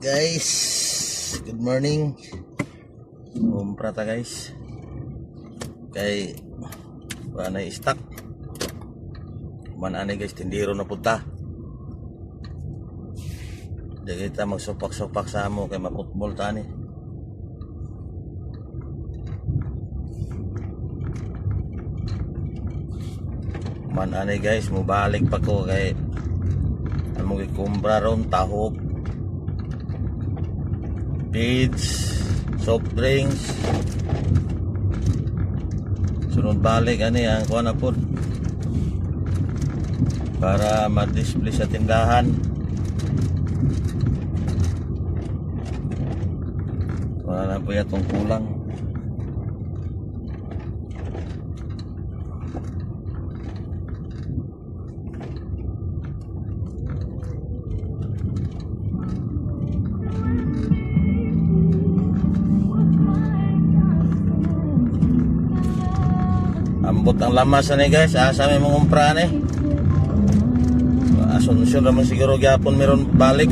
Guys, good morning. Umpra ta guys. Kay wala na stock. Manani guys, tindiro na punta. Di kita magsupak-supak sa amo kay maputbol tani. Manani guys, mubalik pa ko kay amo gikumbra ron tahok, feeds, soft drinks. Sunod balik ani ang kuha na po para ma-display sa tindahan. Wala na po yatong kulang. Ambot ang lamas na guys, asa may mga umpra ni. Asunsyon naman siguro gyapon meron balik.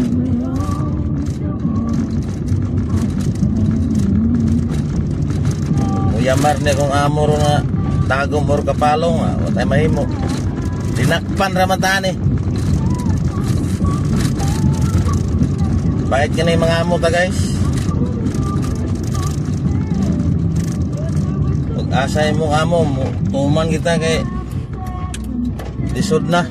Uyamar ni kung amor na tagom or kapalong, watay mahimo. Dinakpan raman tani. Bakit ka na yung mga amo ta guys? Asay mo amo mo tuman kita kay lisod na.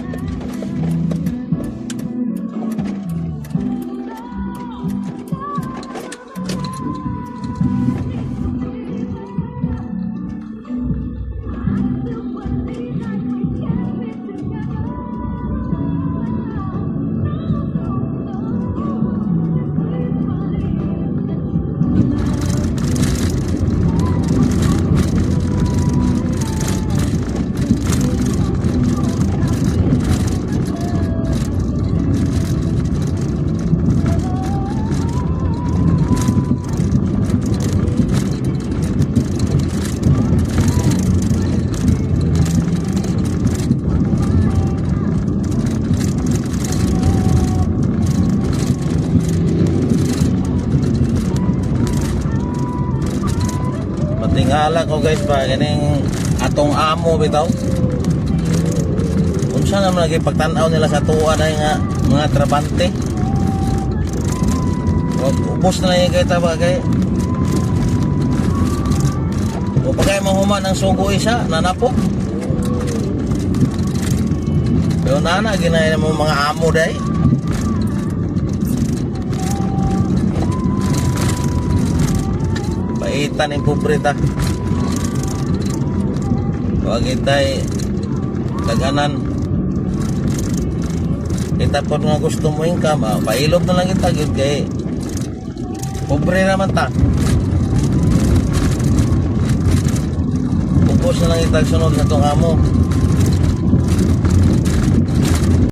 Tingala ko guys pa kining atong amo bitaw. Unsa naman lagi pagtan-aw nila sa tuwa na nga mga trabante. Ubos na lang kay taba kay. O pagay mahuman ang sugo isa nanapok. Pero nana ginaya mo mga amo day. Paitan yung pubrita. Huwag itay taganan. Kita po nga gusto mo income, pailog na lang kita kay pubre naman ta. Ubos na lang itag sunod sa itong amo.